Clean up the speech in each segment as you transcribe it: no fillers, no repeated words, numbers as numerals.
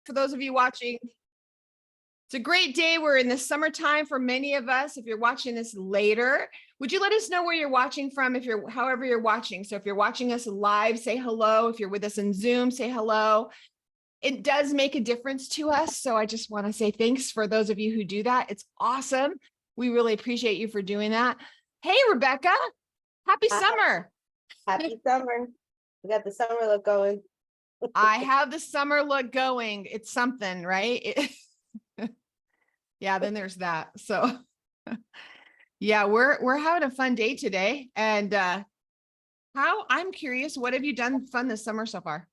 for those of you watching. It's a great day. We're in the summertime for many of us. If you're watching this later, would you let us know where you're watching from? However you're watching. So if you're watching us live, say hello. If you're with us in Zoom, say hello. It does make a difference to us. So I just want to say thanks for those of you who do that. It's awesome. We really appreciate you for doing that. Hey, Rebecca, happy summer. Happy summer. We got the summer look going. I have the summer look going. It's something, right? Yeah, then there's that. So yeah, we're having a fun day today. And I'm curious, what have you done fun this summer so far?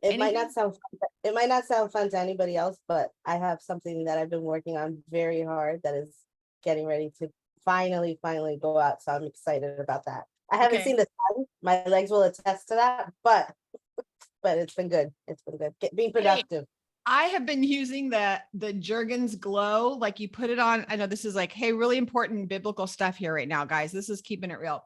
It might not sound fun to anybody else, but I have something that I've been working on very hard that is getting ready to finally go out. So I'm excited about that. I haven't seen the sun. My legs will attest to that, but it's been good. It's been good. Being productive. I have been using the Jergens Glow, like you put it on. I know this is like, hey, really important biblical stuff here right now, guys. This is keeping it real.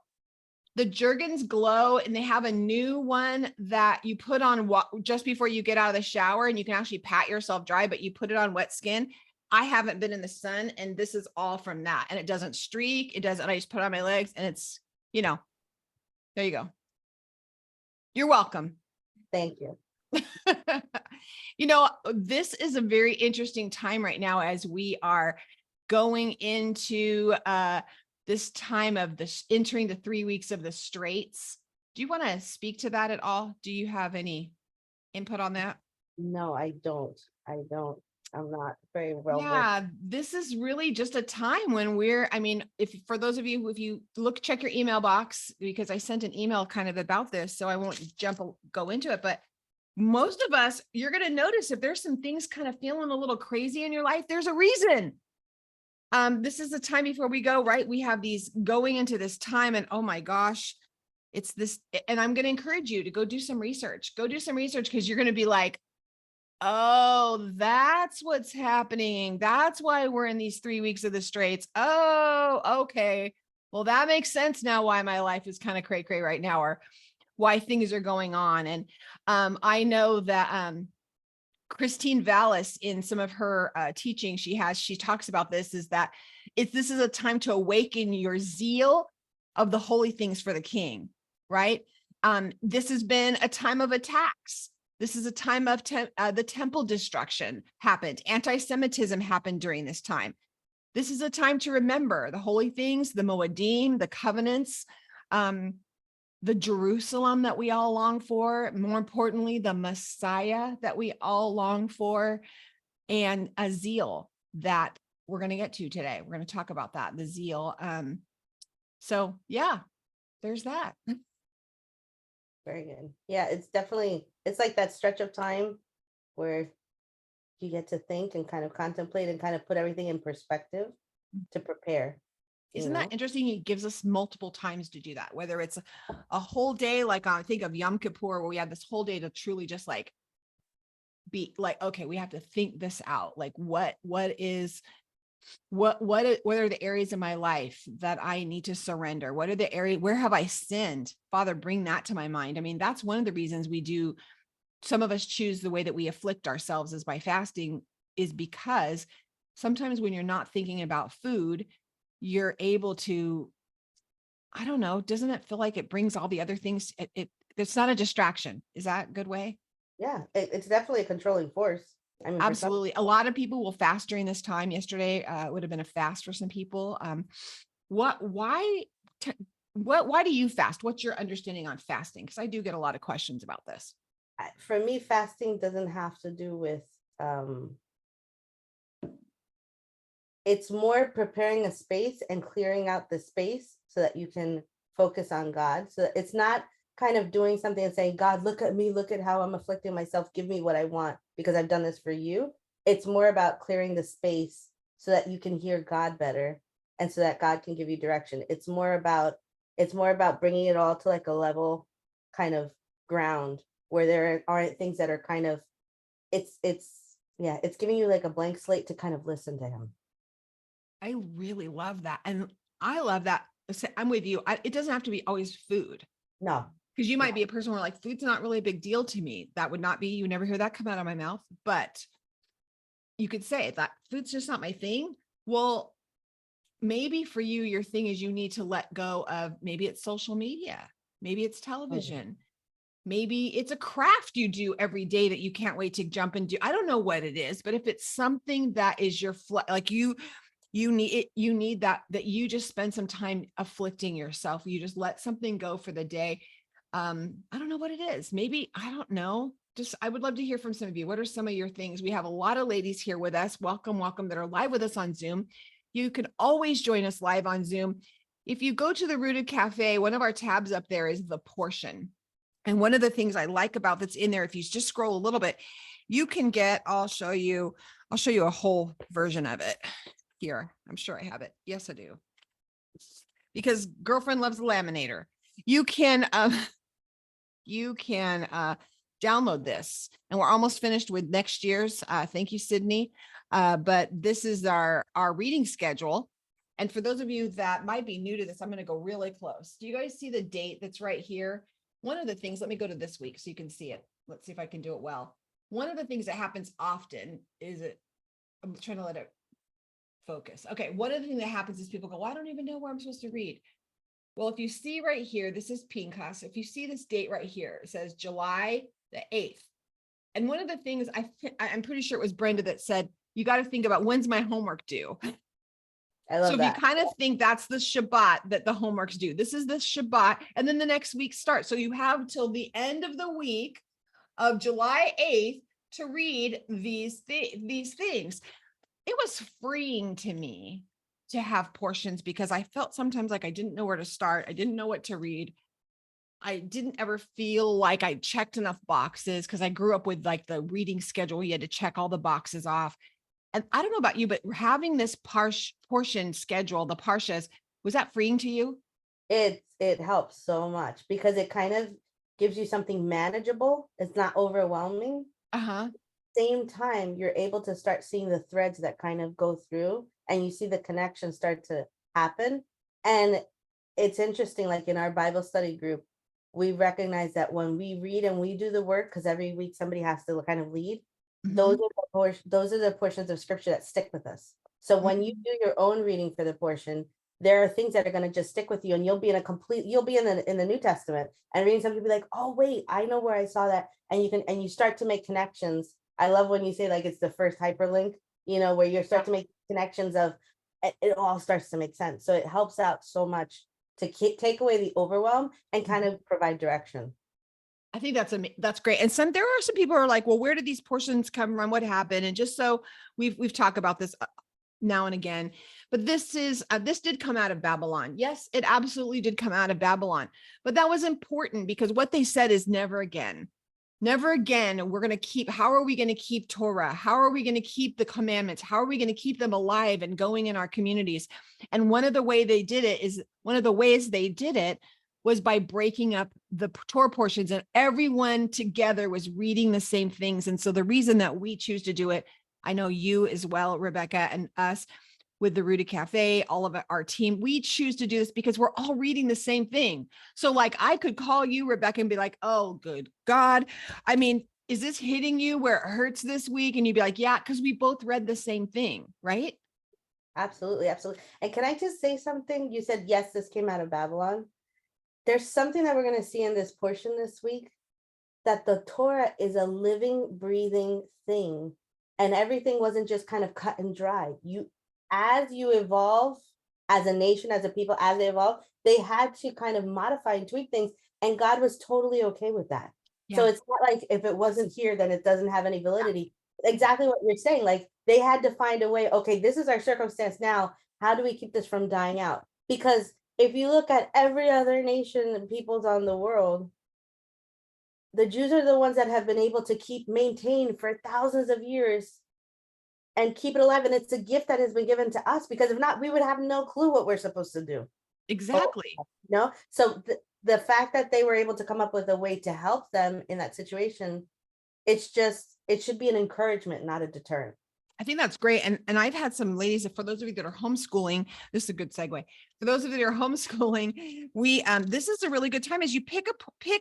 The Jergens Glow, and they have a new one that you put on just before you get out of the shower, and you can actually pat yourself dry, but you put it on wet skin. I haven't been in the sun, and this is all from that. And it doesn't streak. It doesn't. I just put it on my legs, and it's, there you go. You're welcome. Thank you. This is a very interesting time right now as we are going into this time of entering the 3 weeks of the Straits. Do you want to speak to that at all? Do you have any input on that? No, I don't. I'm not very well. Yeah, this is really just a time when for those of you, if you check your email box, because I sent an email kind of about this, so I won't go into it, but most of us, you're going to notice if there's some things kind of feeling a little crazy in your life, there's a reason. This is the time before we go, right? We have these going into this time, and oh my gosh, it's this. And I'm going to encourage you to go do some research. Go do some research, because you're going to be like, oh, that's what's happening. That's why we're in these 3 weeks of the Straits. Oh, okay. Well, that makes sense now why my life is kind of cray right now, or why things are going on. And I know that Christine Vallis, in some of her teaching she talks about this, is that this is a time to awaken your zeal of the holy things for the King, right? This has been a time of attacks. This is a time of the temple destruction happened. Anti-Semitism happened during this time. This is a time to remember the holy things, the Moedim, the covenants, the Jerusalem that we all long for, more importantly, the Messiah that we all long for, and a zeal that we're going to get to today. We're going to talk about that, the zeal. So yeah, there's that. Very good. Yeah, it's like that stretch of time where you get to think and kind of contemplate and kind of put everything in perspective to prepare. Isn't that interesting? He gives us multiple times to do that, whether it's a whole day, like I think of Yom Kippur, where we have this whole day to truly just like be like, okay, we have to think this out. Like what are the areas in my life that I need to surrender? What are the areas, where have I sinned? Father, bring that to my mind. I mean, that's one of the reasons some of us choose the way that we afflict ourselves is by fasting, is because sometimes when you're not thinking about food, you're able to, I don't know, doesn't it feel like it brings all the other things? It's not a distraction. Is that a good way? Yeah, it's definitely a controlling force. I mean, absolutely. A lot of people will fast during this time. Yesterday would have been a fast for some people. Why do you fast? What's your understanding on fasting? Because I do get a lot of questions about this. For me, fasting doesn't have to do with, it's more preparing a space and clearing out the space so that you can focus on God. So it's not kind of doing something and saying, God, look at me, look at how I'm afflicting myself. Give me what I want because I've done this for you. It's more about clearing the space so that you can hear God better and so that God can give you direction. It's more about bringing it all to like a level kind of ground where there aren't things that are kind of, it's giving you like a blank slate to kind of listen to him. I really love that. And I love that. I'm with you. It doesn't have to be always food. No. Because you might be a person where like food's not really a big deal to me. That would not be, you never hear that come out of my mouth, but you could say that food's just not my thing. Well, maybe for you, your thing is you need to let go of, maybe it's social media, maybe it's television, maybe it's a craft you do every day that you can't wait to jump and do. I don't know what it is, but if it's something that is your like you need it, you need that you just spend some time afflicting yourself. You just let something go for the day. I don't know what it is. Maybe, I don't know. Just, I would love to hear from some of you. What are some of your things? We have a lot of ladies here with us. Welcome, welcome, that are live with us on Zoom. You can always join us live on Zoom. If you go to the Rooted Cafe, one of our tabs up there is the portion. And one of the things I like about that's in there, if you just scroll a little bit, you can get, I'll show you a whole version of it here. I'm sure I have it. Yes, I do. Because girlfriend loves the laminator. You can download this, and we're almost finished with next year's. Thank you, Sydney. But this is our reading schedule. And for those of you that might be new to this, I'm going to go really close. Do you guys see the date that's right here? One of the things, let me go to this week so you can see it. Let's see if I can do it well. One of the things that happens often is I'm trying to let it focus. Okay. One of the things that happens is people go, well, I don't even know where I'm supposed to read. Well, if you see right here, this is Pinchas. If you see this date right here, it says July the 8th. And one of the things I'm pretty sure it was Brenda that said, you got to think about, when's my homework due? I love so if that. you kind of think that's the Shabbat that the homework's due, this is the Shabbat, and then the next week starts. So you have till the end of the week of July 8th to read these things. It was freeing to me to have portions, because I felt sometimes like I didn't know where to start. I didn't know what to read. I didn't ever feel like I checked enough boxes, because I grew up with like the reading schedule. You had to check all the boxes off. And I don't know about you, but having this portion schedule, the parshas, was that freeing to you? It helps so much because it kind of gives you something manageable. It's not overwhelming. Uh-huh. Same time, you're able to start seeing the threads that kind of go through, and you see the connections start to happen. And it's interesting, like in our Bible study group, we recognize that when we read and we do the work, because every week somebody has to kind of lead, those are the portions of scripture that stick with us. So when you do your own reading for the portion, there are things that are going to just stick with you, and you'll be in the New Testament and reading something, be like, oh wait, I know where I saw that. And you start to make connections. I love when you say like it's the first hyperlink, where you start to make connections of it all starts to make sense. So it helps out so much to take away the overwhelm and kind of provide direction. I think that's great. And there are some people who are like, well, where did these portions come from? What happened? And just so we've talked about this now and again, but this did come out of Babylon. Yes, it absolutely did come out of Babylon, but that was important, because what they said is never again. Never again. How are we going to keep Torah? How are we going to keep the commandments? How are we going to keep them alive and going in our communities? And one of the ways they did it was by breaking up the Torah portions, and everyone together was reading the same things. And so the reason that we choose to do it, I know you as well, Rebecca, and us with the Rooted Cafe, all of our team, we choose to do this because we're all reading the same thing. So like I could call you, Rebecca, and be like, oh, good God. I mean, is this hitting you where it hurts this week? And you'd be like, yeah, because we both read the same thing, right? Absolutely, absolutely. And can I just say something? You said, yes, this came out of Babylon. There's something that we're going to see in this portion this week, that the Torah is a living, breathing thing. And everything wasn't just kind of cut and dry. As you evolve as a nation, as a people, as they evolve, they had to kind of modify and tweak things. And God was totally okay with that. Yeah. So it's not like if it wasn't here, then it doesn't have any validity. Exactly what you're saying. Like they had to find a way. Okay, this is our circumstance now. How do we keep this from dying out? Because if you look at every other nation and peoples on the world, the Jews are the ones that have been able to maintain for thousands of years and keep it alive. And it's a gift that has been given to us, because if not, we would have no clue what we're supposed to do. Exactly. So the fact that they were able to come up with a way to help them in that situation, it should be an encouragement, not a deterrent. I think that's great. And I've had some ladies, for those of you that are homeschooling, this is a good segue. For those of you that are homeschooling, this is a really good time as you pick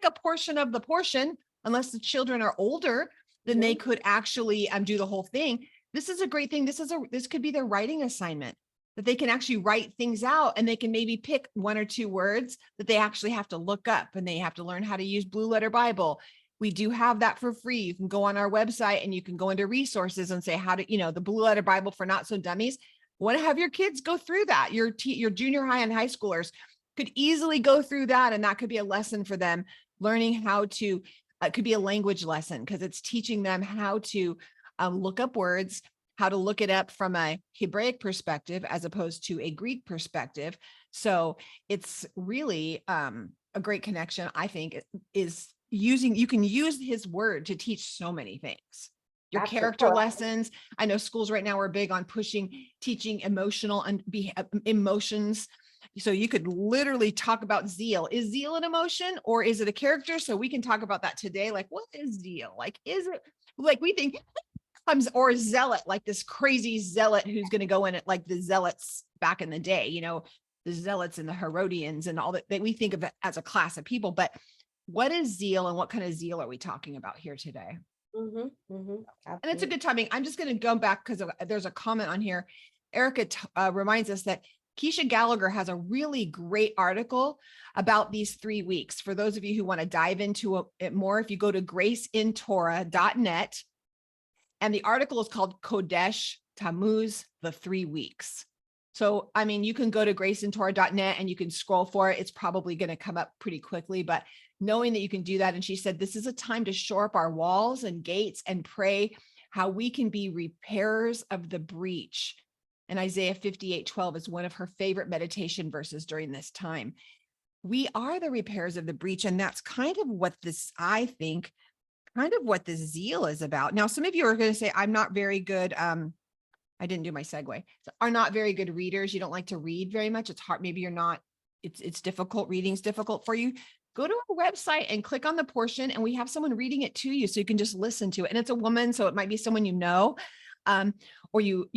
a portion of the portion, unless the children are older, then they Mhm. could actually do the whole thing. This is a great thing. This could be their writing assignment, that they can actually write things out, and they can maybe pick 1 or 2 words that they actually have to look up, and they have to learn how to use Blue Letter Bible. We do have that for free. You can go on our website and you can go into resources and say how to, the Blue Letter Bible for Not So Dummies. Want to have your kids go through that. Your junior high and high schoolers could easily go through that, and that could be a lesson for them, learning how to. It could be a language lesson because it's teaching them how to look up words, how to look it up from a Hebraic perspective as opposed to a Greek perspective. So it's really a great connection, I think, is you can use his word to teach so many things. Your Absolutely. character lessons. I know schools right now are big on teaching emotional and emotions. So you could literally talk about zeal. Is zeal an emotion or is it a character? So we can talk about that today. Like, what is zeal? Like, is it like we think or zealot, like this crazy zealot who's going to go in it, like the zealots back in the day, the zealots and the Herodians and all that we think of it as a class of people. But what is zeal and what kind of zeal are we talking about here today? Mm-hmm, mm-hmm, And it's a good timing. I'm just going to go back because there's a comment on here. Erica reminds us that Keisha Gallagher has a really great article about these 3 weeks. For those of you who want to dive into it more, if you go to graceintorah.net, and the article is called Kodesh Tammuz, the 3 weeks. So, I mean, you can go to graceintorah.net and you can scroll for it. It's probably going to come up pretty quickly, but knowing that you can do that. And she said, this is a time to shore up our walls and gates and pray how we can be repairers of the breach. And Isaiah 58:12 is one of her favorite meditation verses during this time. We are the repairers of the breach. And that's kind of what this, I think, kind of what the zeal is about. Now, some of you are going to say, I'm not very good. I didn't do my segue. So are not very good readers. You don't like to read very much. It's hard. Maybe you're not, it's difficult. Reading's difficult for you. Go to our website and click on the portion, and we have someone reading it to you so you can just listen to it. And it's a woman, so it might be someone or you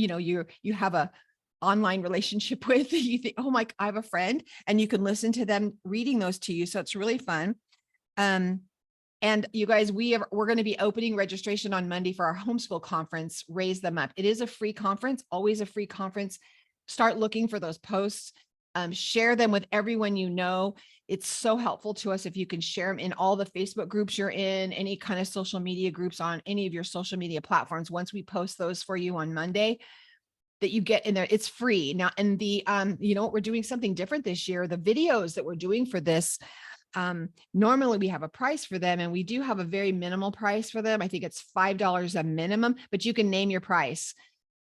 have a online relationship with. You think, oh my, I have a friend, and you can listen to them reading those to you. So it's really fun. And you guys, we're going to be opening registration on Monday for our homeschool conference, Raise Them Up. It is a free conference, always a free conference. Start looking for those posts, share them with everyone you know. It's so helpful to us if you can share them in all the Facebook groups you're in, any kind of social media groups on any of your social media platforms. Once we post those for you on Monday, that you get in there, it's free. Now, and we're doing something different this year. The videos that we're doing for this, normally we have a price for them, and we do have a very minimal price for them. I think it's $5 a minimum, but you can name your price.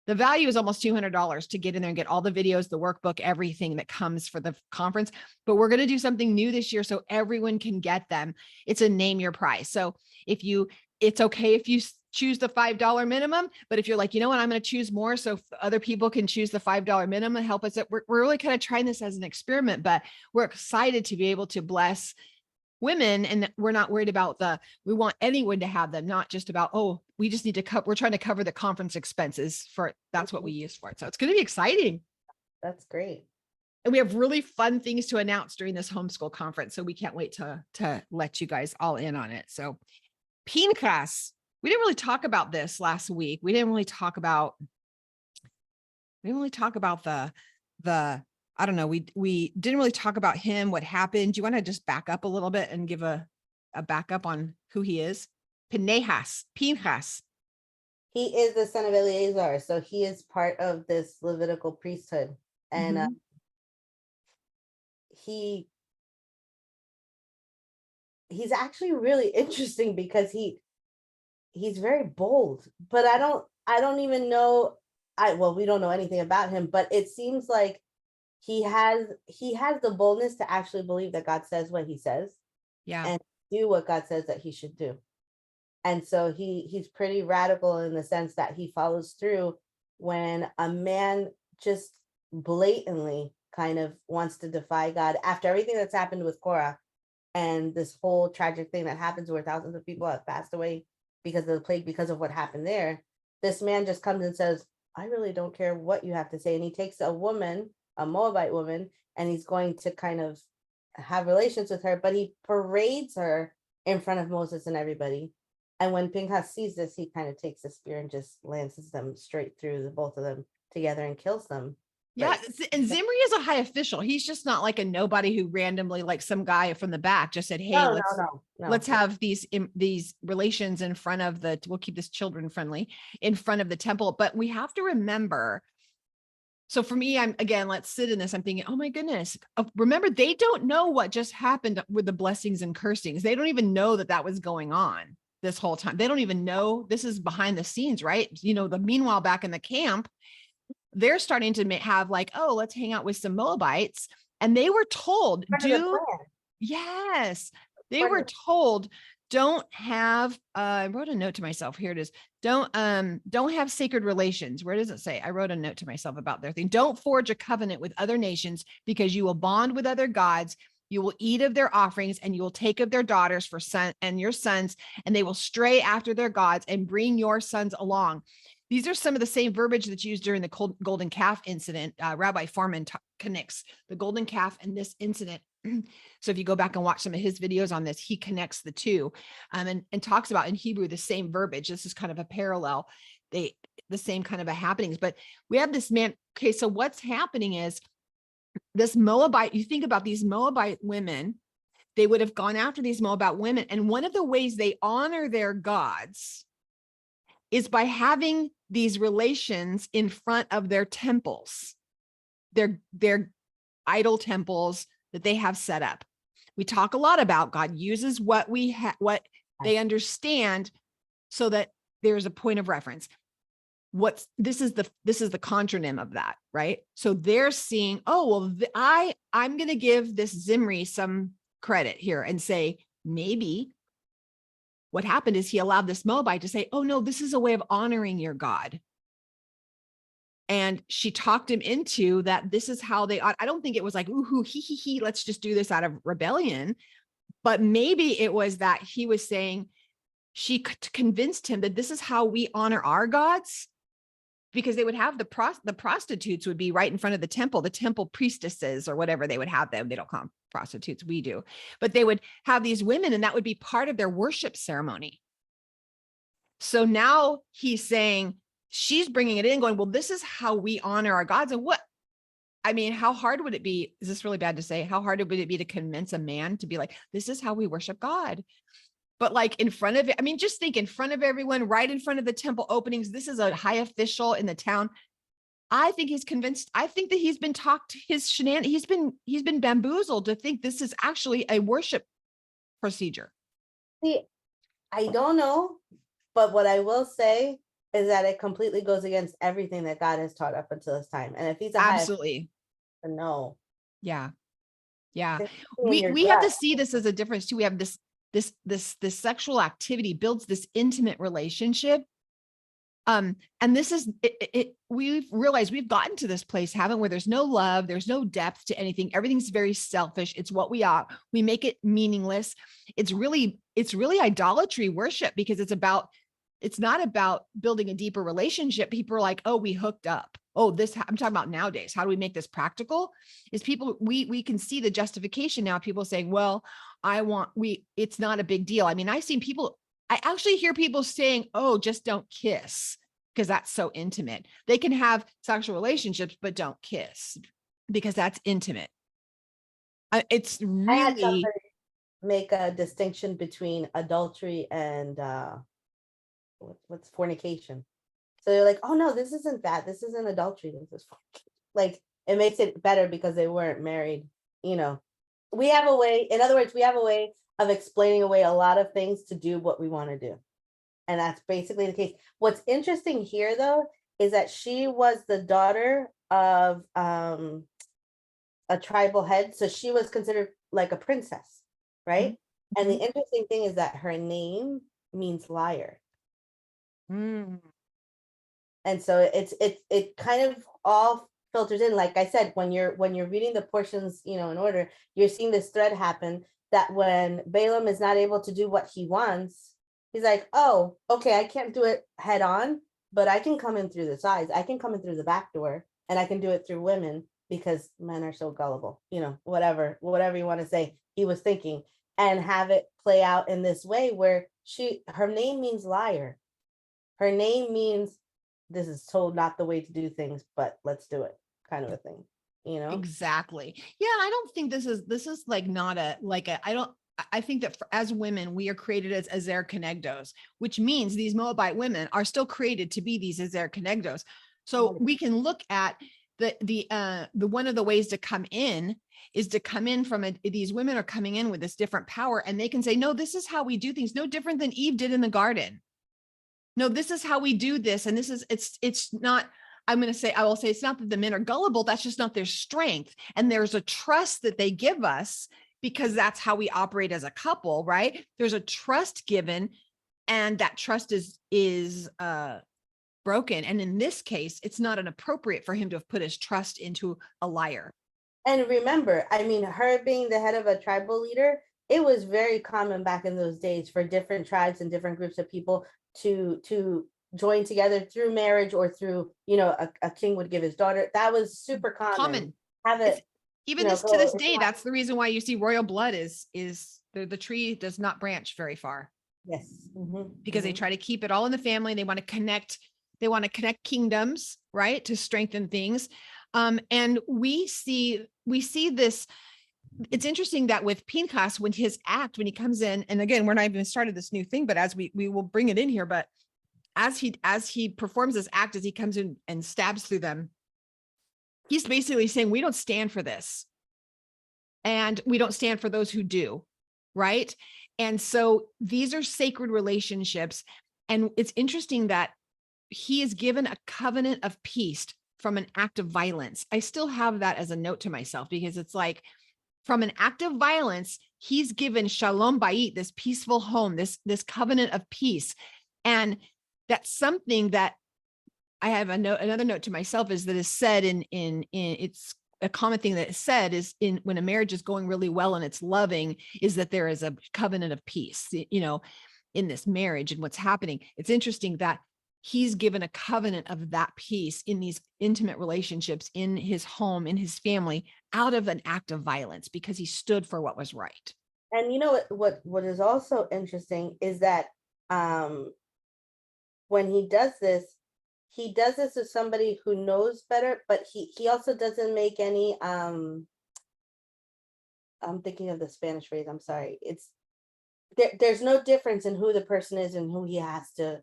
The value is almost $200 to get in there and get all the videos, the workbook, everything that comes for the conference. But we're going to do something new this year so everyone can get them. It's a name your price. So it's okay if you choose the $5 minimum, but if you're like, you know what, I'm going to choose more so other people can choose the $5 minimum and help us. We're really kind of trying this as an experiment, but we're excited to be able to bless women, and we're not worried about we want anyone to have them, not just about, oh, we just need to we're trying to cover the conference expenses that's what we use for it. So it's going to be exciting. That's great. And we have really fun things to announce during this homeschool conference. So we can't wait to let you guys all in on it. So Pinchas, we didn't really talk about this last week. We didn't really talk about the I don't know. We didn't really talk about him, what happened. Do you want to just back up a little bit and give a backup on who he is? Pinchas. He is the son of Eleazar, so he is part of this Levitical priesthood. And he's actually really interesting because he's very bold, but I don't even know. We don't know anything about him, but it seems like he has the boldness to actually believe that God says what he says, and do what God says that he should do. And so he's pretty radical in the sense that he follows through when a man just blatantly kind of wants to defy God after everything that's happened with Korah and this whole tragic thing that happens where thousands of people have passed away because of the plague, because of what happened there. this man just comes and says, I really don't care what you have to say. And he takes a woman, a Moabite woman, and he's going to kind of have relations with her, but he parades her in front of Moses and everybody. And when Pinchas sees this, he kind of takes a spear and just lances them straight through the both of them together and kills them. Yeah, Right. and Zimri is a high official. He's just not like a nobody who randomly, like some guy from the back just said, hey, No, no. let's have these relations in front of we'll keep this children friendly in front of the temple. But we have to remember, so for me, let's sit in this. I'm thinking, oh my goodness, remember, they don't know what just happened with the blessings and cursings. They don't even know that was going on this whole time. They don't even know this is behind the scenes, right? Meanwhile, back in the camp, they're starting to have like, oh, let's hang out with some Moabites. And they were told, yes, they were told, don't have, I wrote a note to myself. Here it is. Don't have sacred relations. Where does it say? I wrote a note to myself about their thing. Don't forge a covenant with other nations, because you will bond with other gods. You will eat of their offerings, and you will take of their daughters for son and your sons, and they will stray after their gods and bring your sons along. These are some of the same verbiage that's used during the golden calf incident. Rabbi Foreman connects the golden calf and this incident. So if you go back and watch some of his videos on this, he connects the two, and talks about in Hebrew the same verbiage. This is kind of a parallel, the same kind of a happenings. But we have this man. Okay, so what's happening is this Moabite, you think about these Moabite women, they would have gone after these Moabite women. And one of the ways they honor their gods is by having these relations in front of their temples, their idol temples that they have set up. We talk a lot about God uses what they understand so that there's a point of reference. This is the contronym of that, right? So they're seeing, oh, well, I'm going to give this Zimri some credit here and say, maybe what happened is he allowed this Moabite to say, oh no, this is a way of honoring your God. And she talked him into that. This is how I don't think it was like, ooh, he, let's just do this out of rebellion. But maybe it was that he was saying, she convinced him that this is how we honor our gods, because they would have the prostitutes would be right in front of the temple priestesses or whatever they would have them. They don't call them prostitutes, we do, but they would have these women, and that would be part of their worship ceremony. So now he's saying, she's bringing it in going, well, this is how we honor our gods. And how hard would it be? Is this really bad to say? How hard would it be to convince a man to be like, this is how we worship God? But like in front of it, just think in front of everyone, right in front of the temple openings. This is a high official in the town. I think he's convinced. I think that he's been talked his shenanigans. He's been bamboozled to think this is actually a worship procedure. See, I don't know, but what I will say is that it completely goes against everything that God has taught up until this time. And if he's a absolutely, no, yeah. We have to see this as a difference too. We have this sexual activity builds this intimate relationship. And this is it. We've realized we've gotten to this place, haven't we, where there's no love, there's no depth to anything. Everything's very selfish. It's what we are. We make it meaningless. It's really idolatry worship, because it's not about building a deeper relationship. People are like, oh, we hooked up. Oh, I'm talking about nowadays. How do we make this practical? Is people, we can see the justification now. People saying, well, it's not a big deal. I actually hear people saying, oh, just don't kiss, because that's so intimate. They can have sexual relationships, but don't kiss because that's intimate. It's really. I had somebody make a distinction between adultery and what's fornication. So they're like, oh no, this isn't that. This isn't adultery. This is like, it makes it better because they weren't married. We have a way, in other words, we have a way of explaining away a lot of things to do what we want to do. And that's basically the case. What's interesting here, though, is that she was the daughter of a tribal head. So she was considered like a princess, right? Mm-hmm. And the interesting thing is that her name means liar. Mm. And so it kind of all filters in. Like I said, when you're reading the portions, in order, you're seeing this thread happen, that when Balaam is not able to do what he wants, he's like, oh, okay, I can't do it head on, but I can come in through the sides. I can come in through the back door, and I can do it through women because men are so gullible, whatever you want to say, he was thinking, and have it play out in this way where her name means liar. Her name means this is told not the way to do things, but let's do it, kind of a thing. Exactly. Yeah. I don't think this is like not I think that as women, we are created as Ezer Kenegdos, which means these Moabite women are still created to be these Ezer Kenegdos. So we can look at the one of the ways to come in is to come in from these women are coming in with this different power, and they can say, no, this is how we do things, no different than Eve did in the garden. No, this is how we do this. And this is, it's not, I will say it's not that the men are gullible. That's just not their strength. And there's a trust that they give us because that's how we operate as a couple, right? There's a trust given, and that trust is broken. And in this case, it's not inappropriate for him to have put his trust into a liar. And remember, I mean, her being the head of a tribal leader, it was very common back in those days for different tribes and different groups of people to join together through marriage or through, a king would give his daughter. That was super common. Have it. Even to this day, that's the reason why you see royal blood is the tree does not branch very far. Yes. Because they try to keep it all in the family. They want to connect kingdoms, right? To strengthen things. And we see this. It's interesting that with Pinchas, when he comes in, and again, we're not even started this new thing, but as we will bring it in here, but as he performs this act, as he comes in and stabs through them, he's basically saying, we don't stand for this. And we don't stand for those who do, right? And so these are sacred relationships. And it's interesting that he is given a covenant of peace from an act of violence. I still have that as a note to myself, because it's like, from an act of violence, he's given Shalom Bayit, this peaceful home, this covenant of peace. And that's something that I have another note to myself is that is said in it's a common thing that is said is when a marriage is going really well and it's loving, is that there is a covenant of peace, in this marriage and what's happening. It's interesting that he's given a covenant of that peace in these intimate relationships, in his home, in his family, out of an act of violence, because he stood for what was right. And what is also interesting is that when he does this to somebody who knows better, but he also doesn't make any I'm thinking of the Spanish phrase, I'm sorry. It's there's no difference in who the person is and who he has to.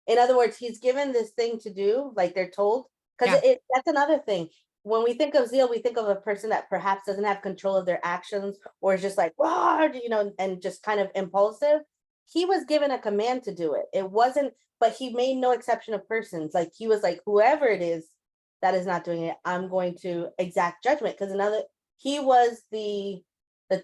In other words, he's given this thing to do, like they're told, because that's another thing. When we think of zeal, we think of a person that perhaps doesn't have control of their actions, or is just like, and just kind of impulsive. He was given a command to do it. It wasn't, but he made no exception of persons. Like he was like, whoever it is that is not doing it, I'm going to exact judgment. Because he was the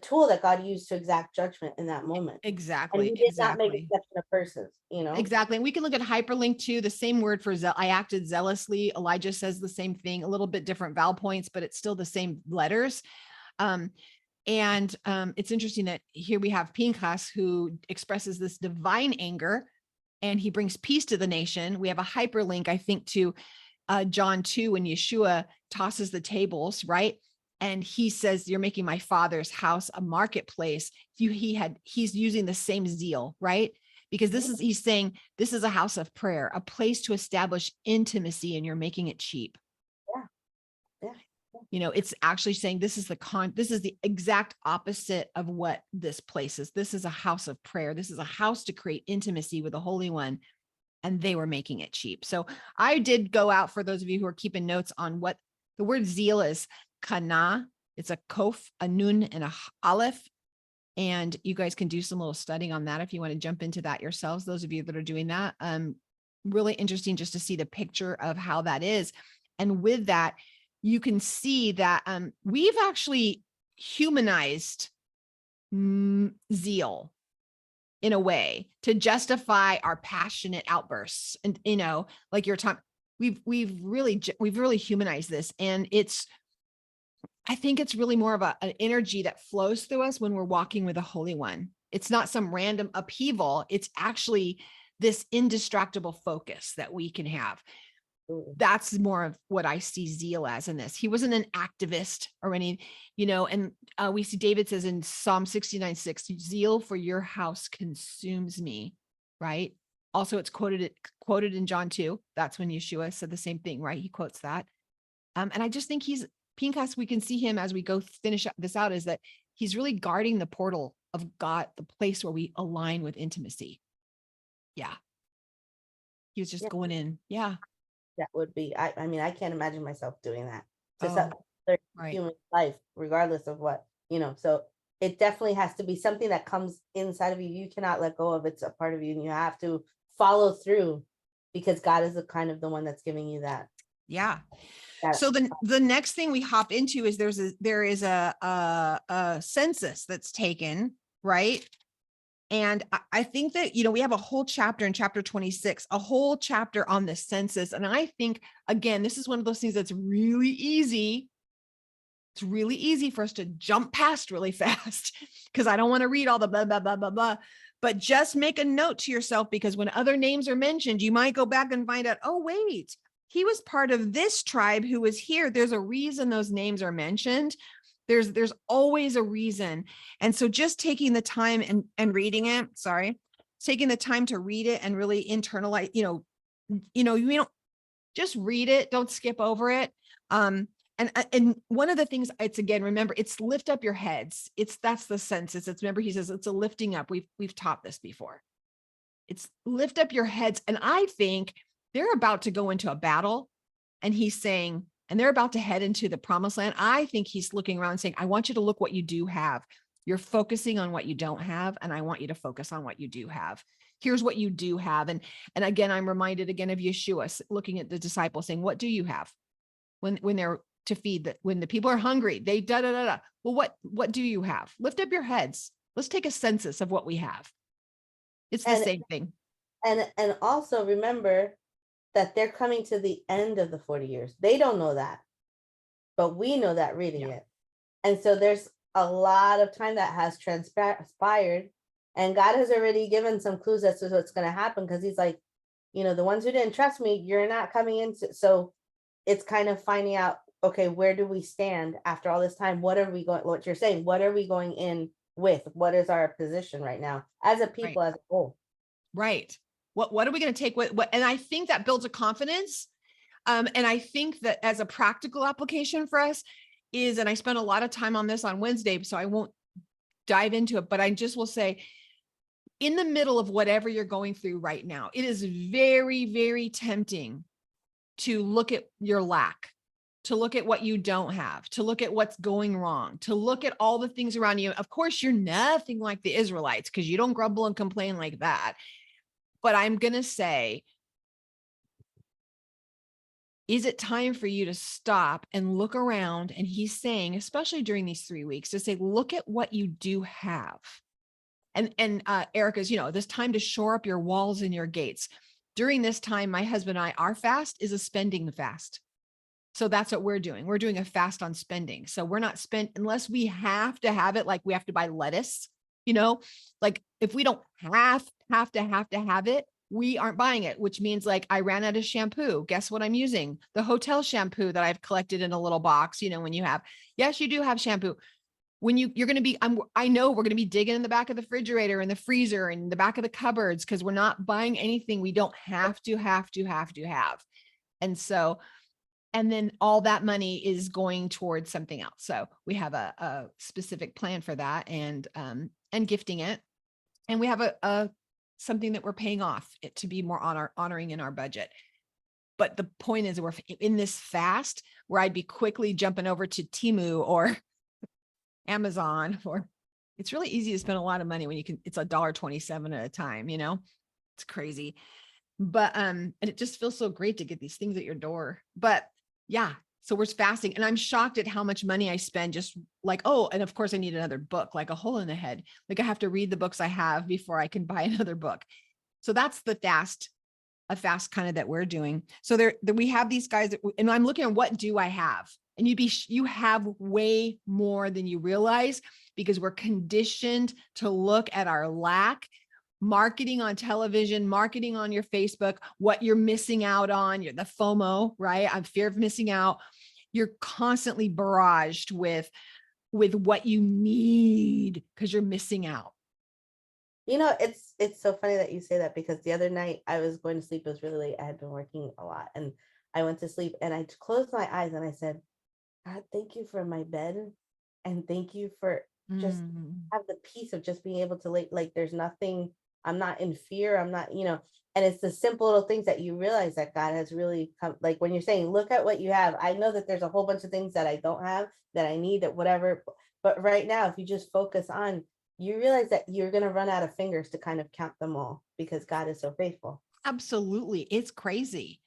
tool that God used to exact judgment in that moment. Exactly. And he did not make exception of persons, Exactly. And we can look at hyperlink too, the same word for I acted zealously. Elijah says the same thing, a little bit different vowel points, but it's still the same letters. It's interesting that here we have Pinchas, who expresses this divine anger, and he brings peace to the nation. We have a hyperlink, I think, to John 2, when Yeshua tosses the tables, right? And he says, you're making my father's house a marketplace. He's using the same zeal, right? Because he's saying, this is a house of prayer, a place to establish intimacy, and you're making it cheap. Yeah. It's actually saying this is the exact opposite of what this place is. This is a house of prayer. This is a house to create intimacy with the Holy One, and they were making it cheap. So I did go out, for those of you who are keeping notes, on what the word zeal is. Kana, it's a kof, a nun, and a aleph. And you guys can do some little studying on that if you want to jump into that yourselves, those of you that are doing that. Really interesting just to see the picture of how that is. And with that, you can see that we've actually humanized zeal in a way to justify our passionate outbursts. And, like you're talking, we've really humanized this. And I think it's really more of an energy that flows through us when we're walking with the Holy One. It's not some random upheaval. It's actually this indistractable focus that we can have. Absolutely. That's more of what I see zeal as in this. He wasn't an activist or any, and we see David says in Psalm 69:6, zeal for your house consumes me, right? Also, it's quoted in John 2. That's when Yeshua said the same thing, right? He quotes that. And I just think Pinchas, we can see him as we go finish this out, is that he's really guarding the portal of God, the place where we align with intimacy. Yeah. He was just Yeah, going in. Yeah. that would be, I mean, I can't imagine myself doing that to Oh, some other right. human life, regardless of what, so it definitely has to be something that comes inside of you. You cannot let go of. It's a part of you, and you have to follow through, because God is the kind of the one that's giving you that. Yeah. that So the next thing we hop into is there is a census that's taken, right? And I think that, we have a whole chapter in chapter 26, a whole chapter on the census. And I think, again, this is one of those things that's really easy. It's really easy for us to jump past really fast because I don't want to read all the blah, blah, blah, blah, blah. But just make a note to yourself, because when other names are mentioned, you might go back and find out, oh, wait, he was part of this tribe who was here. There's a reason those names are mentioned. There's always a reason. And so just taking the time and reading it, taking the time to read it and really internalize, you don't just read it. Don't skip over it. And one of the things, it's, again, remember, it's lift up your heads. That's the census. Remember, he says it's a lifting up. We've taught this before. It's lift up your heads. And I think they're about to go into a battle, and he's saying, and they're about to head into the promised land. I think he's looking around saying, I want you to look what you do have. You're focusing on what you don't have, and I want you to focus on what you do have. Here's what you do have. And again, I'm reminded again of Yeshua looking at the disciples saying, what do you have? When they're to feed, when the people are hungry, they da da da da. Well, what do you have? Lift up your heads. Let's take a census of what we have. It's the same thing. And also remember that they're coming to the end of the 40 years. They don't know that, but we know that reading it. And so there's a lot of time that has transpired, and God has already given some clues as to what's going to happen, because he's like, the ones who didn't trust me, you're not coming into. So it's kind of finding out, okay, where do we stand after all this time? What are we going, what you're saying, what are we going in with? What is our position right now as a people, as a whole? Right. What are we going to take? What? And I think that builds a confidence. And I think that as a practical application for us is, and I spent a lot of time on this on Wednesday, so I won't dive into it, but I just will say, in the middle of whatever you're going through right now, it is very, very tempting to look at your lack, to look at what you don't have, to look at what's going wrong, to look at all the things around you. Of course, you're nothing like the Israelites, because you don't grumble and complain like that. But I'm going to say, is it time for you to stop and look around? And he's saying, especially during these 3 weeks, to say, look at what you do have. And Erica's, this time to shore up your walls and your gates. During this time, my husband and I, our fast is a spending fast. So that's what we're doing. We're doing a fast on spending. So we're not spent unless we have to have it, like we have to buy lettuce, like if we don't have to have it, we aren't buying it, which means like I ran out of shampoo. Guess what I'm using? The hotel shampoo that I've collected in a little box. When you have, yes, you do have shampoo. When you're going to be, I know we're going to be digging in the back of the refrigerator and the freezer and the back of the cupboards, because we're not buying anything we don't have to have. And so, and then all that money is going towards something else. So we have a specific plan for that, and gifting it. And we have a something that we're paying off it to be more honoring in our budget. But the point is, we're in this fast where I'd be quickly jumping over to Temu or Amazon, or it's really easy to spend a lot of money when it's $1.27 at a time, it's crazy. But, and it just feels so great to get these things at your door. But yeah, so we're fasting, and I'm shocked at how much money I spend just like, oh, and of course I need another book, like a hole in the head. Like I have to read the books I have before I can buy another book. So that's the fast, a fast kind of that we're doing. So we have these guys and I'm looking at what do I have? And you have way more than you realize, because we're conditioned to look at our lack marketing on television, marketing on your Facebook, what you're missing out on, you're the FOMO, right? I'm fear of missing out. You're constantly barraged with what you need because you're missing out. You know, it's so funny that you say that, because the other night I was going to sleep. It was really late. I had been working a lot, and I went to sleep and I closed my eyes and I said, God, thank you for my bed, and thank you for just Mm. have the peace of just being able to like there's nothing, I'm not in fear, I'm not, and it's the simple little things that you realize that God has really come, like when you're saying, look at what you have. I know that there's a whole bunch of things that I don't have, that I need, that whatever, but right now, if you just focus on, you realize that you're going to run out of fingers to kind of count them all, because God is so faithful. Absolutely. It's crazy.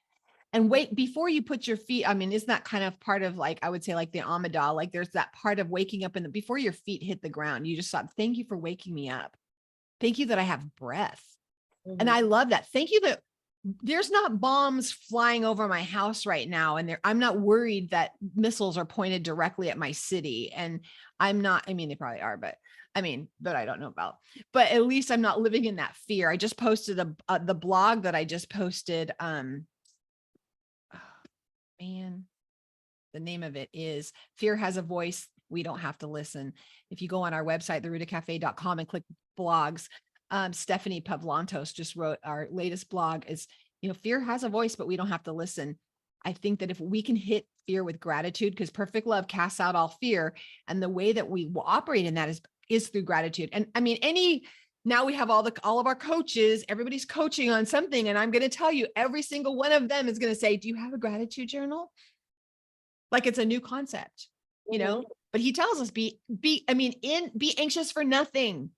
And wait, before you put your feet, I mean, isn't that kind of part of, like, I would say, like the Amida, like there's that part of waking up before your feet hit the ground, you just thought, thank you for waking me up. Thank you that I have breath. And I love that. Thank you that there's not bombs flying over my house right now. And I'm not worried that missiles are pointed directly at my city. And I'm not, I mean, they probably are, but I don't know about, but at least I'm not living in that fear. I just posted the blog that I just posted. Oh, man, the name of it is Fear Has a Voice. We Don't Have to Listen. If you go on our website, therootedcafe.com, and click blogs, Stephanie Pavlantos just wrote our latest blog is, fear has a voice, but we don't have to listen. I think that if we can hit fear with gratitude, because perfect love casts out all fear. And the way that we will operate in that is through gratitude. And I mean, now we have all of our coaches, everybody's coaching on something. And I'm going to tell you, every single one of them is going to say, do you have a gratitude journal? Like it's a new concept, but he tells us be anxious for nothing.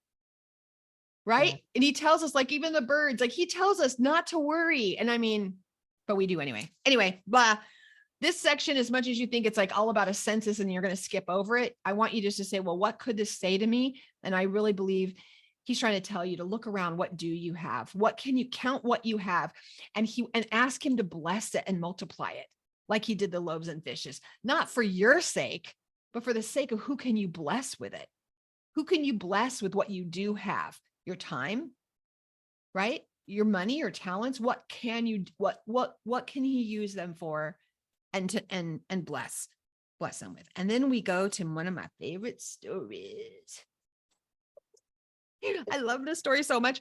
Right. Yeah. And he tells us, like, even the birds, like he tells us not to worry. And but we do anyway. Anyway, blah. This section, as much as you think it's like all about a census and you're going to skip over it, I want you just to say, well, what could this say to me? And I really believe he's trying to tell you to look around. What do you have? What can you count what you have? And ask him to bless it and multiply it, like he did the loaves and fishes, not for your sake, but for the sake of who can you bless with it? Who can you bless with what you do have? Your time, right? Your money, your talents. What can he use them for, and bless them with? And then we go to one of my favorite stories. I love this story so much.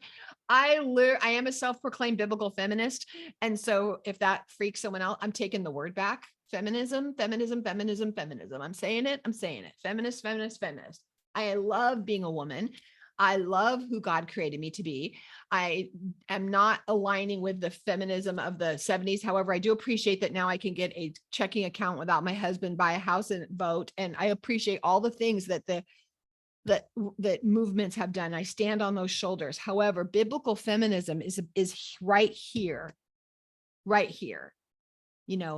I am a self-proclaimed biblical feminist. And so if that freaks someone out, I'm taking the word back. Feminism. I'm saying it. Feminist. I love being a woman. I love who God created me to be. I am not aligning with the feminism of the 70s. However, I do appreciate that now I can get a checking account without my husband, buy a house and vote. And I appreciate all the things that that movements have done. I stand on those shoulders. However, biblical feminism is right here.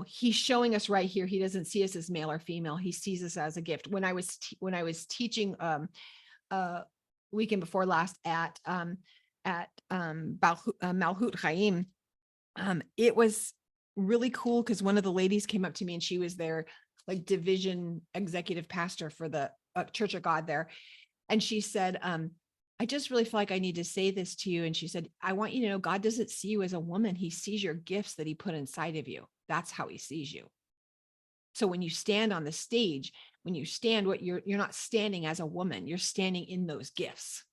He's showing us right here. He doesn't see us as male or female. He sees us as a gift. When I was teaching weekend before last at Malhut Chaim, it was really cool because one of the ladies came up to me and she was their like division executive pastor for the Church of God there. And she said, I just really feel like I need to say this to you. And she said, I want you to know God doesn't see you as a woman. He sees your gifts that he put inside of you. That's how he sees you. So when you stand on the stage, when you stand, you're not standing as a woman, you're standing in those gifts.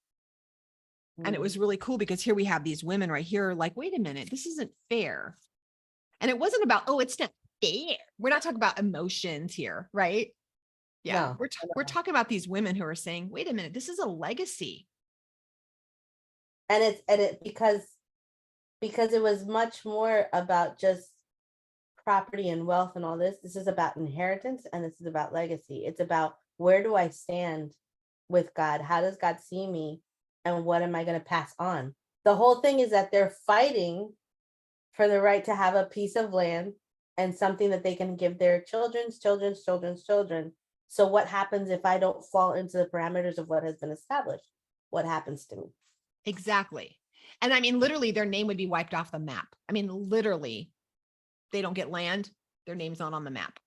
And it was really cool because here we have these women right here like, wait a minute, this isn't fair. And it wasn't about, oh, it's not fair. We're not talking about emotions here, right? Yeah, No, we're talking about these women who are saying, wait a minute, this is a legacy. and it because it was much more about just property and wealth and all this. This is about inheritance, and this is about legacy. It's about, where do I stand with God? How does God see me? And what am I going to pass on? The whole thing is that they're fighting for the right to have a piece of land and something that they can give their children's children's children's children. So what happens if I don't fall into the parameters of what has been established? What happens to me? Exactly. And I mean, literally, their name would be wiped off the map. I mean, literally, they don't get land. Their name's not on the map.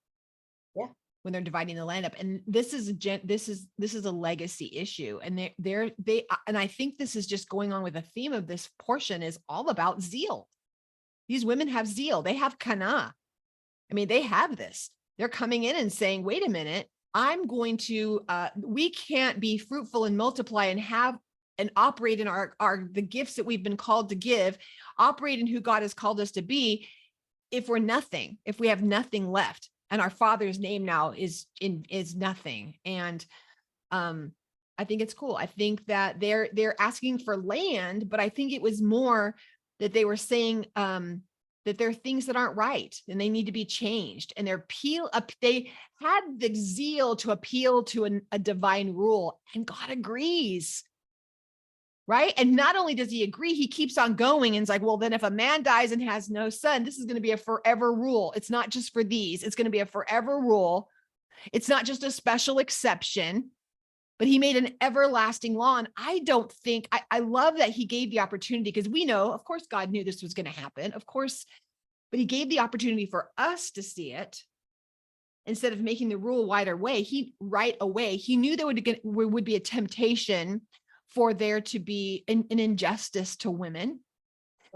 Yeah. when they're dividing the land up. And this is a legacy issue. And and I think this is just going on with the theme of this portion is all about zeal. These women have zeal. They have kana. I mean, they have this. They're coming in and saying, wait a minute, I'm going to, we can't be fruitful and multiply and have and operate in the gifts that we've been called to give, operate in who God has called us to be, if we're nothing, if we have nothing left. And our Father's name now is nothing. And I think it's cool. I think that they're asking for land, but I think it was more that they were saying that there are things that aren't right and they need to be changed. And they had the zeal to appeal to a divine rule, and God agrees. Right. And not only does he agree, he keeps on going and it's like, well, then if a man dies and has no son, this is going to be a forever rule. It's not just for these, it's going to be a forever rule. It's not just a special exception, but he made an everlasting law. And I love that he gave the opportunity, because we know, of course, God knew this was going to happen, of course, but he gave the opportunity for us to see it. Instead of making the rule right away, he knew there would be a temptation for there to be an injustice to women.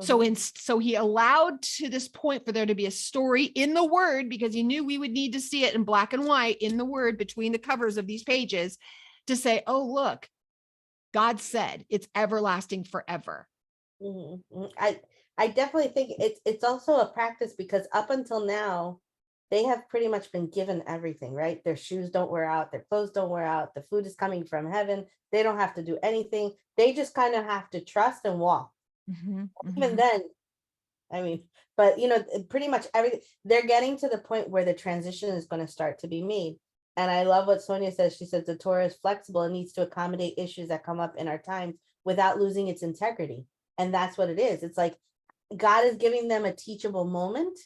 Mm-hmm. So he allowed to this point for there to be a story in the word, because he knew we would need to see it in black and white in the word between the covers of these pages to say, oh, look, God said it's everlasting forever. Mm-hmm. I definitely think it's also a practice, because up until now, they have pretty much been given everything, right? Their shoes don't wear out, their clothes don't wear out, the food is coming from heaven. They don't have to do anything. They just kind of have to trust and walk. Mm-hmm. Even then, I mean, but pretty much everything, they're getting to the point where the transition is going to start to be made. And I love what Sonia says. She says the Torah is flexible and needs to accommodate issues that come up in our times without losing its integrity. And that's what it is. It's like God is giving them a teachable moment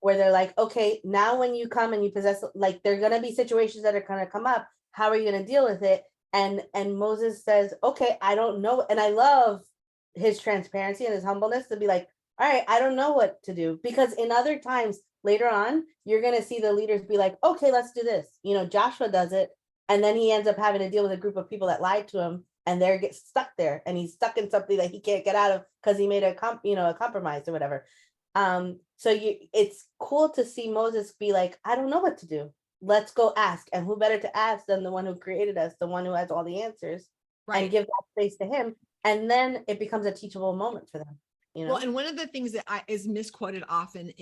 where they're like, okay, now when you come and you possess, like, there are going to be situations that are going to come up. How are you going to deal with it? And Moses says, okay, I don't know. And I love his transparency and his humbleness to be like, all right, I don't know what to do. Because in other times later on, you're going to see the leaders be like, okay, let's do this. Joshua does it. And then he ends up having to deal with a group of people that lied to him, and they get stuck there, and he's stuck in something that he can't get out of because he made a compromise or whatever. So it's cool to see Moses be like, I don't know what to do. Let's go ask. And who better to ask than the one who created us, the one who has all the answers, right? And give that space to him. And then it becomes a teachable moment for them. Well, and one of the things that is misquoted often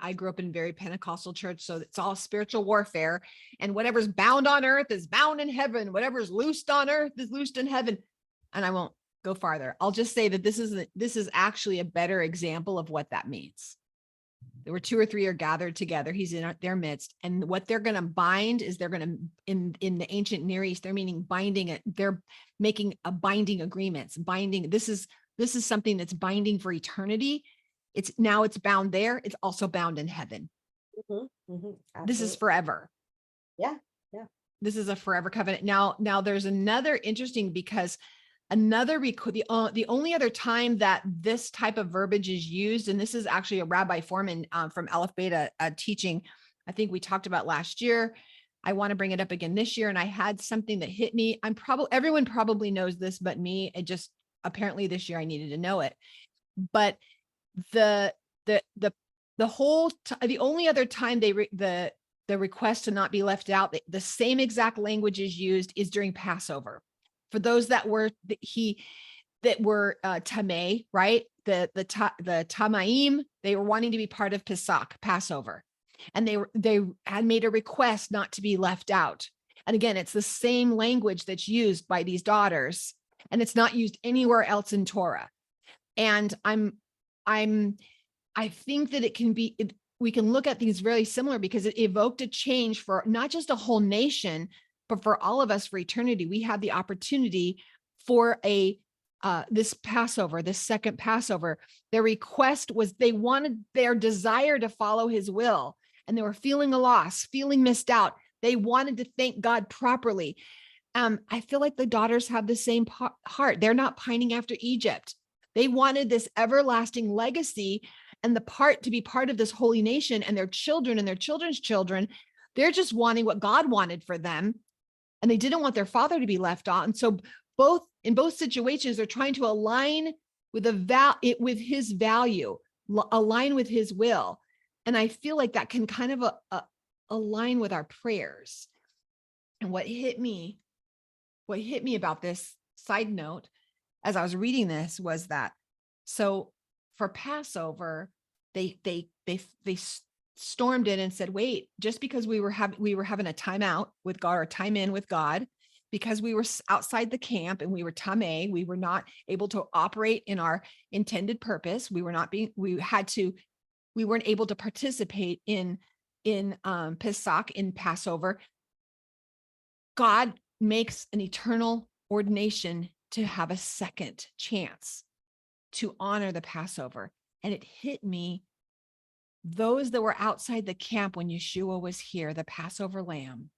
I grew up in very Pentecostal church, so it's all spiritual warfare, and whatever's bound on earth is bound in heaven. Whatever's loosed on earth is loosed in heaven. And I won't go farther. I'll just say that this is actually a better example of what that means. There were 2 or 3 are gathered together. He's in their midst. And what they're going to bind is they're going to, in the ancient Near East, they're meaning binding it. They're making a binding agreements, binding. This is something that's binding for eternity. It's bound there. It's also bound in heaven. Mm-hmm, mm-hmm, this is forever. Yeah. This is a forever covenant. Now there's another interesting, because the only other time that this type of verbiage is used, and this is actually a Rabbi Foreman from Aleph Beta teaching, I think we talked about last year. I want to bring it up again this year. And I had something that hit me. Everyone probably knows this, but me, it just, apparently this year I needed to know it. But the only other time the request to not be left out, the same exact language is used is during Passover. For those that were tamei, right? The tamaim, they were wanting to be part of Pesach, Passover, and they had made a request not to be left out. And again, it's the same language that's used by these daughters, and it's not used anywhere else in Torah. And I think that we can look at things very similar, because it evoked a change for not just a whole nation, but for all of us for eternity. We have the opportunity for this Passover, this second Passover. Their request was they wanted their desire to follow his will, and they were feeling a loss, feeling missed out. They wanted to thank God properly. I feel like the daughters have the same heart. They're not pining after Egypt. They wanted this everlasting legacy and to be part of this holy nation, and their children and their children's children. They're just wanting what God wanted for them. And they didn't want their father to be left out. And so in both situations, they're trying to align with with his value, align with his will. And I feel like that can kind of align with our prayers. And what hit me about this, side note, as I was reading this, was that, so for Passover, they stormed in and said, wait, just because we were having a timeout with God, or time in with God, because we were outside the camp and we were tameh, we were not able to operate in our intended purpose. We weren't able to participate in Pesach, in Passover. God makes an eternal ordination to have a second chance to honor the Passover. And it hit me, those that were outside the camp when Yeshua was here, the Passover lamb,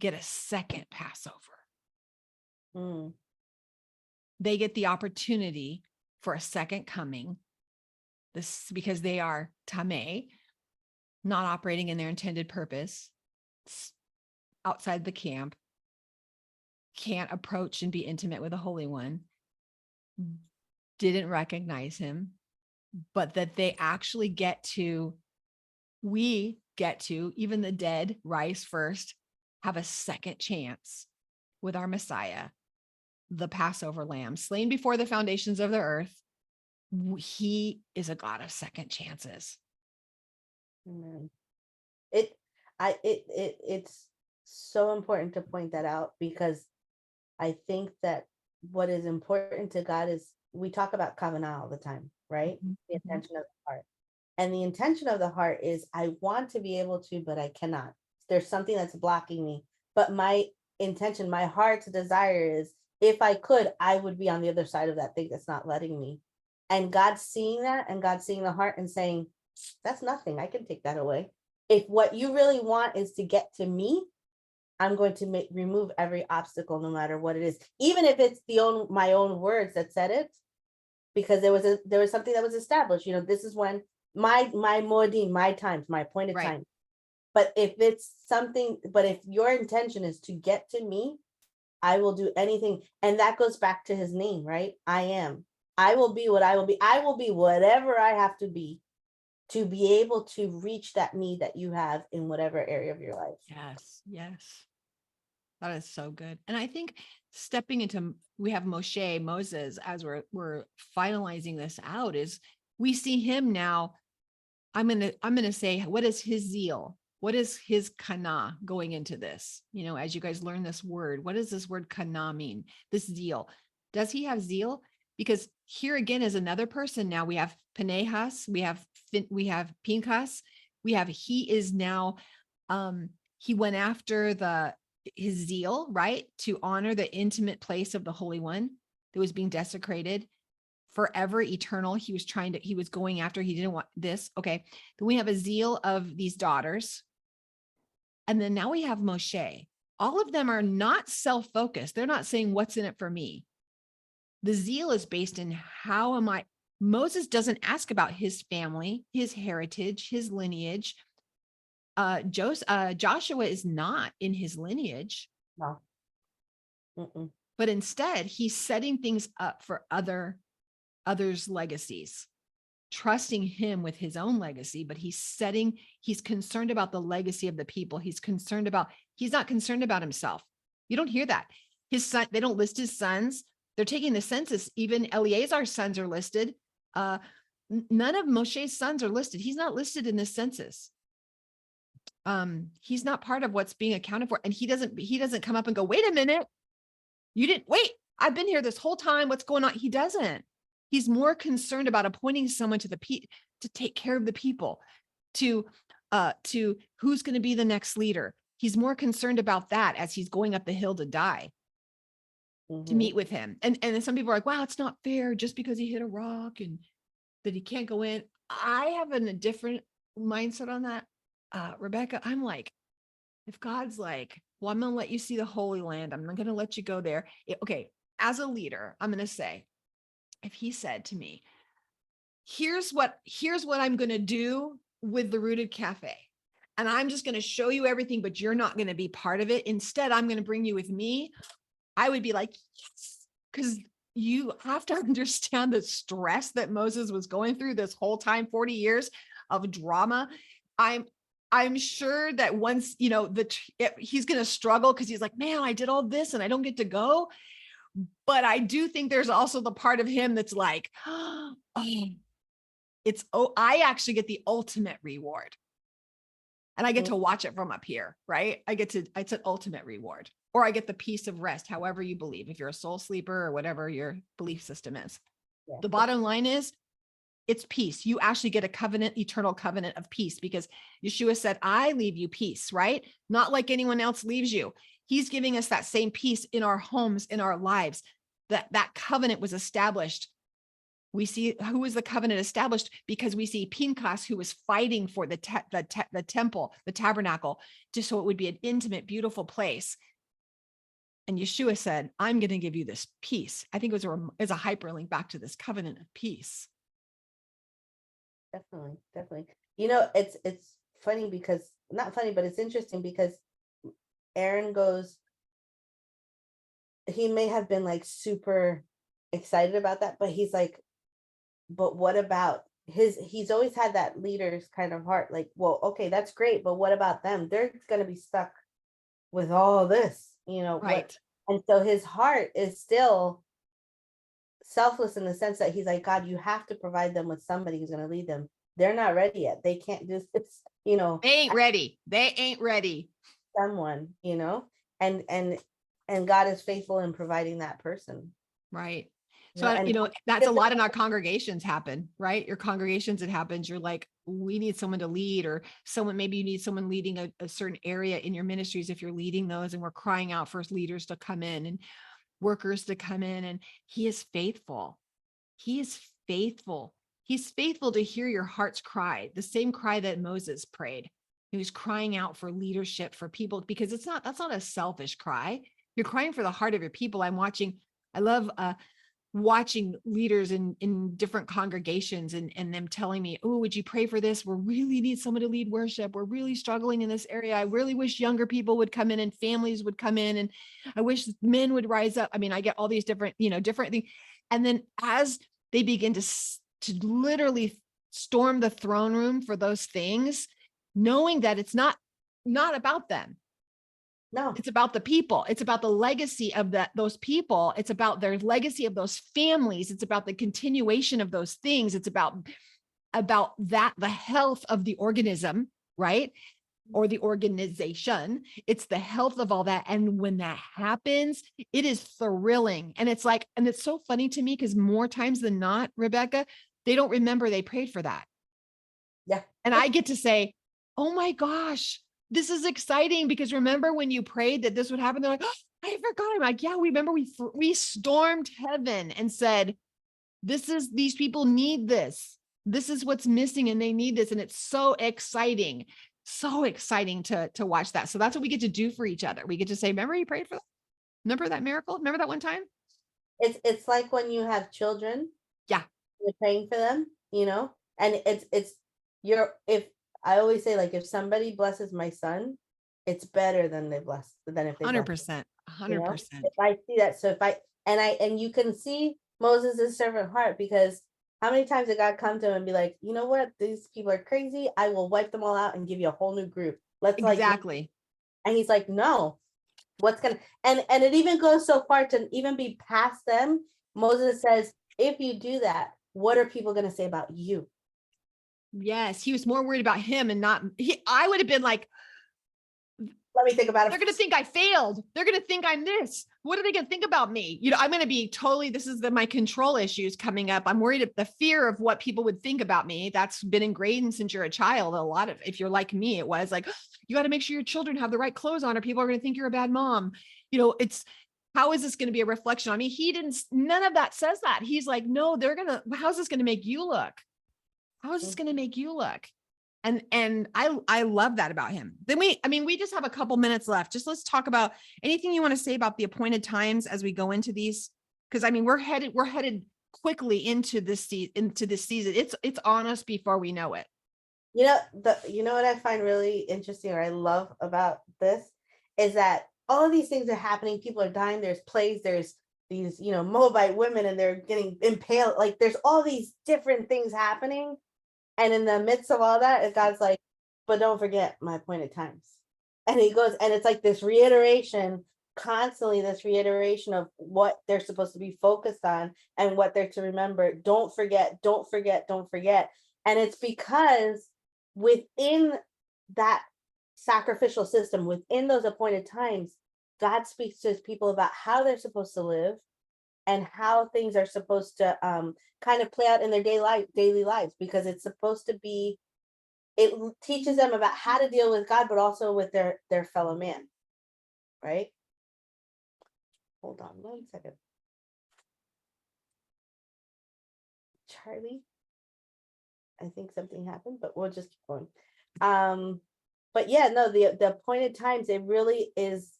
get a second Passover. Mm. They get the opportunity for a second coming, this because they are tameh, not operating in their intended purpose, outside the camp, can't approach and be intimate with the Holy One, didn't recognize him, but that they actually we get to, even the dead rise first, have a second chance with our Messiah, the Passover lamb, slain before the foundations of the earth. He is a God of second chances. Amen. It's so important to point that out, because I think that what is important to God is, we talk about kavanah all the time, right? Mm-hmm. The intention of the heart. And the intention of the heart is, I want to be able to, but I cannot. There's something that's blocking me. But my intention, my heart's desire is, if I could, I would be on the other side of that thing that's not letting me. And God's seeing that, and God's seeing the heart and saying, that's nothing. I can take that away. If what you really want is to get to me, I'm going to remove every obstacle, no matter what it is, even if it's my own words that said it, because there was something that was established. This is when my moedim, my times, my appointed Right. time. But if your intention is to get to me, I will do anything. And that goes back to his name, right? I am. I will be what I will be. I will be whatever I have to be able to reach that need that you have in whatever area of your life. Yes. That is so good. And I think we have Moses, as we're finalizing this out, is we see him now. I'm going to say, what is his zeal? What is his kana going into this? As you guys learn this word, what does this word kana mean? This zeal. Does he have zeal? Because here again is another person. Now we have Pinchas, we have Pinchas, he is now, he went after his zeal, right? To honor the intimate place of the Holy One that was being desecrated forever, eternal. He was going after, he didn't want this. Okay. Then we have a zeal of these daughters. And then now we have Moshe. All of them are not self-focused. They're not saying, what's in it for me? The zeal is based in Moses doesn't ask about his family, his heritage, his lineage. Joshua is not in his lineage. No. Mm-mm. But instead he's setting things up for others' legacies, trusting him with his own legacy, but he's concerned about the legacy of the people. He's not concerned about himself. You don't hear that. His son, they don't list his sons. They're taking the census. Even Eleazar's sons are listed. None of Moshe's sons are listed. He's not listed in this census. He's not part of what's being accounted for. And he doesn't come up and go, wait a minute. You didn't wait. I've been here this whole time. What's going on? He doesn't. He's more concerned about appointing someone to take care of the people, to who's going to be the next leader. He's more concerned about that as he's going up the hill to die, to meet with him. And then some people are like, wow, it's not fair just because he hit a rock and that he can't go in. I have a different mindset on that. Rebecca, I'm like, if God's like, well, I'm going to let you see the Holy Land, I'm not going to let you go there. Okay. As a leader, I'm going to say, if he said to me, here's what I'm going to do with the Rooted Cafe. and I'm just going to show you everything, but you're not going to be part of it. Instead, I'm going to bring you with me. I would be like, yes, because you have to understand the stress that Moses was going through this whole time, 40 years of drama. I'm sure that once, he's going to struggle because he's like, man, I did all this and I don't get to go. But I do think there's also the part of him that's like, oh, I actually get the ultimate reward. And I get to watch it from up here, right? It's an ultimate reward, or I get the peace of rest, however you believe, if you're a soul sleeper or whatever your belief system is. Yeah. The bottom line is it's peace. You actually get a covenant, eternal covenant of peace, because Yeshua said, I leave you peace, right? Not like anyone else leaves you. He's giving us that same peace in our homes, in our lives. That covenant was established. We see who was the covenant established because we see Pinchas, who was fighting for the temple, the tabernacle, just so it would be an intimate, beautiful place. And Yeshua said, I'm going to give you this peace. I think it was a hyperlink back to this covenant of peace. Definitely. It's funny because, not funny, but it's interesting because Aaron goes, he may have been like super excited about that, but he's like, but what about he's always had that leader's kind of heart, like, well, okay, that's great, but what about them? They're going to be stuck with all this, Right. And so his heart is still selfless in the sense that he's like, God, you have to provide them with somebody who's going to lead them. They're not ready yet. They can't do this, They ain't ready. They ain't ready. Someone, and God is faithful in providing that person. Right. So, that's a lot in our congregations happen, right? Your congregations, it happens. You're like, we need someone to lead, or maybe you need someone leading a certain area in your ministries. If you're leading those, and we're crying out for leaders to come in and workers to come in, and he is faithful. He is faithful. He's faithful to hear your heart's cry, the same cry that Moses prayed. He was crying out for leadership, for people, because that's not a selfish cry. You're crying for the heart of your people. I love watching leaders in different congregations and them telling me, oh, would you pray for this? We really need someone to lead worship. We're really struggling in this area. I really wish younger people would come in and families would come in. And I wish men would rise up. I mean, I get all these different things. And then as they begin to literally storm the throne room for those things, knowing that it's not about them. No, it's about the people. It's about the legacy of those people. It's about their legacy of those families. It's about the continuation of those things. It's about that, the health of the organism, right? Or the organization. It's the health of all that. And when that happens, it is thrilling. And it's like, and it's so funny to me because more times than not, Rebecca, they don't remember they prayed for that. Yeah. And I get to say, oh my gosh, this is exciting, because remember when you prayed that this would happen? They're like, oh, I forgot. I'm like, yeah, we remember we stormed heaven and said, these people need this. This is what's missing and they need this. And it's so exciting to watch that. So that's what we get to do for each other. We get to say, remember you prayed for that? Remember that miracle? Remember that one time? It's like when you have children. Yeah. You're praying for them, and if I always say, like, if somebody blesses my son, it's better than if they 100%. 100%. If I see that, so and you can see Moses' servant heart, because how many times did God come to him and be like, you know what, these people are crazy, I will wipe them all out and give you a whole new group. Exactly. And he's like, no, and it even goes so far to even be past them. Moses says, if you do that, what are people going to say about you? Yes, he was more worried about him and not I would have been like, let me think about it. They're going to think I failed. They're going to think I'm this. What are they going to think about me? I'm going to be totally, this is my control issues coming up. I'm worried at the fear of what people would think about me. That's been ingrained since you're a child. A lot of, if you're like me, it was like, you got to make sure your children have the right clothes on or people are going to think you're a bad mom. It's, how is this going to be a reflection on me? None of that says that. He's like, no, how's this going to make you look? How is this going to make you look? And I love that about him. Then we just have a couple minutes left. Just let's talk about anything you want to say about the appointed times as we go into these. Cause we're headed quickly into this season. It's on us before we know it. You know what I find really interesting or I love about this is that all of these things are happening. People are dying. There's plagues. There's these, Moabite women and they're getting impaled. Like there's all these different things happening. And in the midst of all that, God's like, but don't forget my appointed times. And he goes, and it's like this reiteration, constantly this reiteration of what they're supposed to be focused on and what they're to remember. Don't forget, don't forget, don't forget. And it's because within that sacrificial system, within those appointed times, God speaks to his people about how they're supposed to live and how things are supposed to kind of play out in their daily lives, because it's supposed to be, it teaches them about how to deal with God, but also with their fellow man, right? Hold on 1 second. Charlie, I think something happened, but we'll just keep going. But yeah, no, the appointed times, it really is,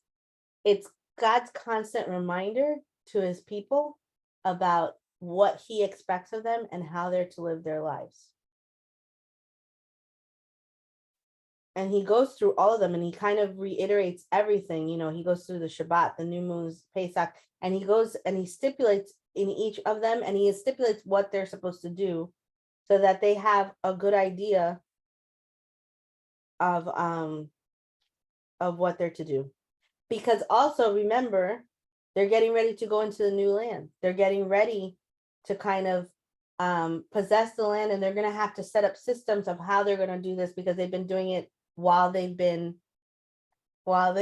it's God's constant reminder to his people about what he expects of them and how they're to live their lives. And he goes through all of them and he kind of reiterates everything. He goes through the Shabbat, the new moons, Pesach, and he goes and he stipulates in each of them, and he stipulates what they're supposed to do so that they have a good idea of what they're to do. Because also remember, they're getting ready to go into the new land. They're getting ready to kind of possess the land, and they're going to have to set up systems of how they're going to do this, because they've been doing it while they've been We're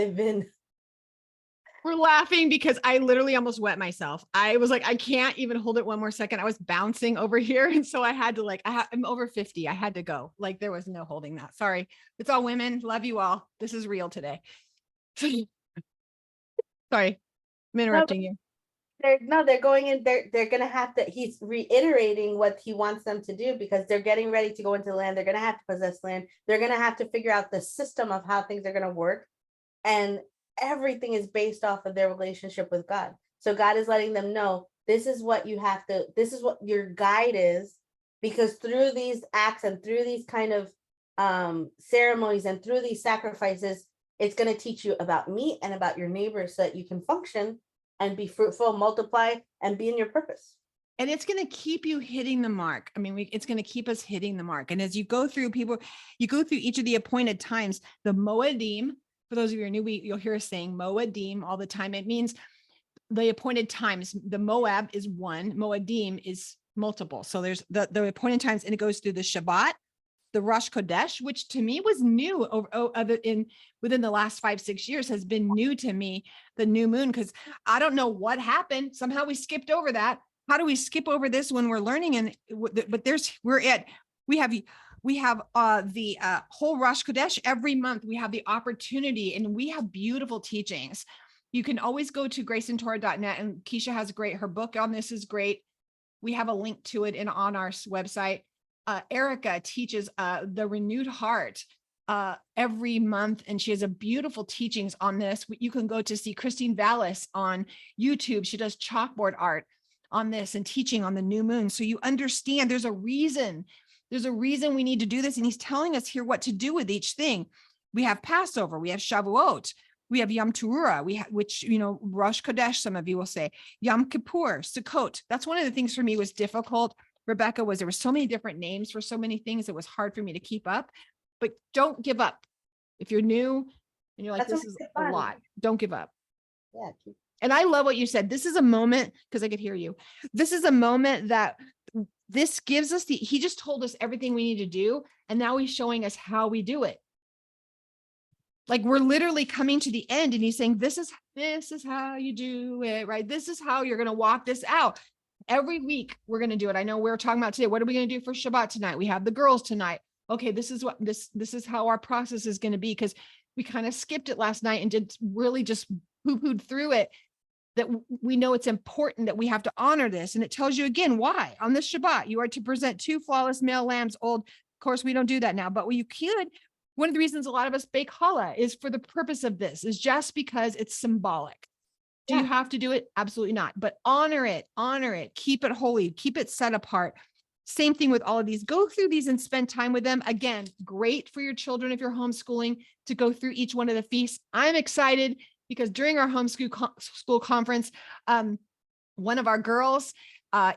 laughing because I literally almost wet myself. I was like, I can't even hold it one more second. I was bouncing over here. And so I had to I'm over 50. I had to go. Like there was no holding that. Sorry. It's all women. Love you all. This is real today. Sorry. I'm interrupting you. they're going in, they're gonna have to, he's reiterating what he wants them to do, because they're getting ready to go into land. They're gonna have to possess land. They're gonna have to figure out the system of how things are gonna work. And everything is based off of their relationship with God. So God is letting them know, this is what your guide is, because through these acts and through these kind of ceremonies and through these sacrifices, it's going to teach you about me and about your neighbors so that you can function and be fruitful, multiply, and be in your purpose. And it's going to keep you hitting the mark. I mean, it's going to keep us hitting the mark. And as you go through you go through each of the appointed times, the Moedim, for those of you who are new, you'll hear us saying Moedim all the time. It means the appointed times. The Moab is one, Moedim is multiple. So there's the appointed times, and it goes through the Shabbat, the Rosh Chodesh, which to me was new within the last 5-6 years, has been new to me, the new moon, because I don't know what happened. Somehow we skipped over that. How do we skip over this when we're learning? And but we have the whole Rosh Chodesh every month. We have the opportunity, and we have beautiful teachings. You can always go to graceandtorah.net, and Keisha has her book on this is great. We have a link to it on our website. Erica teaches the renewed heart every month, and she has a beautiful teachings on this. You can go to see Christine Vallis on YouTube. She does chalkboard art on this and teaching on the new moon. So you understand there's a reason we need to do this. And he's telling us here what to do with each thing. We have Passover, we have Shavuot, we have Yom Teruah, which, Rosh Chodesh, some of you will say, Yom Kippur, Sukkot. That's one of the things for me was difficult, Rebecca, there were so many different names for so many things. It was hard for me to keep up, but don't give up. If you're new and you're like, this is a lot, don't give up. Yeah. And I love what you said. This is a moment, because I could hear you. This is a moment that this gives us he just told us everything we need to do. And now he's showing us how we do it. Like we're literally coming to the end, and he's saying, this is how you do it, right? This is how you're going to walk this out. Every week we're going to do it. I know we're talking about today. What are we going to do for Shabbat tonight? We have the girls tonight. Okay, this is what this is how our process is going to be, because we kind of skipped it last night and did really just poo-pooed through it. That we know it's important that we have to honor this. And it tells you again why. On this Shabbat, you are to present 2 flawless male lambs old. Of course, we don't do that now, but you could. One of the reasons a lot of us bake challah is for the purpose of this, is just because it's symbolic. Do you have to do it? Absolutely not. But honor it, keep it holy, keep it set apart. Same thing with all of these. Go through these and spend time with them. Again, great for your children if you're homeschooling to go through each one of the feasts. I'm excited because during our school conference, one of our girls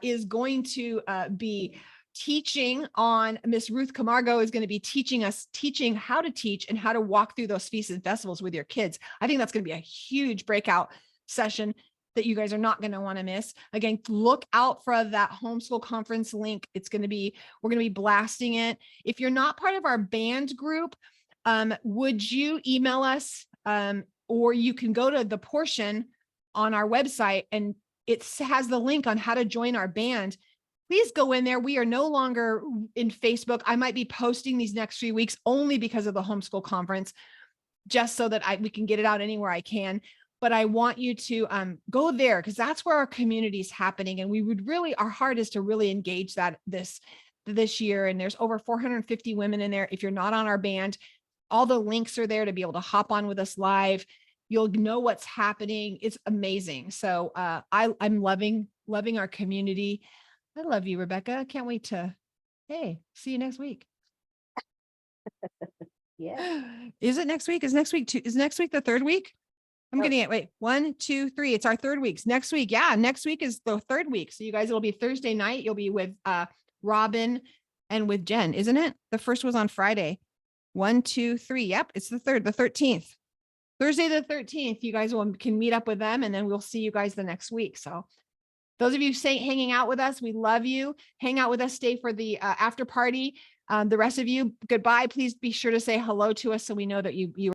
is going to be teaching on, Miss Ruth Camargo is going to be teaching how to teach and how to walk through those feasts and festivals with your kids. I think that's going to be a huge breakout session that you guys are not going to want to miss. Again, look out for that homeschool conference link. We're going to be blasting it. If you're not part of our band group, would you email us, or you can go to the portion on our website and it has the link on how to join our band. Please go in there. We are no longer in Facebook. I might be posting these next 3 weeks only because of the homeschool conference, just so that we can get it out anywhere I can. But I want you to go there because that's where our community is happening. And we would really, our heart is to really engage this year. And there's over 450 women in there. If you're not on our band, all the links are there to be able to hop on with us live. You'll know what's happening. It's amazing. So I'm loving our community. I love you, Rebecca. Can't wait to, hey, see you next week. Yeah. Is it next week? Is next week the third week? I'm getting it. Wait, 1, 2, 3. It's our third weeks. Next week. Yeah. Next week is the third week. So you guys, it'll be Thursday night. You'll be with Robin and with Jen, isn't it? The first was on Friday. 1, 2, 3. Yep. It's the 13th. Thursday, the 13th. You guys can meet up with them and then we'll see you guys the next week. So those of you hanging out with us, we love you. Hang out with us. Stay for the after party. The rest of you, goodbye. Please be sure to say hello to us so we know that you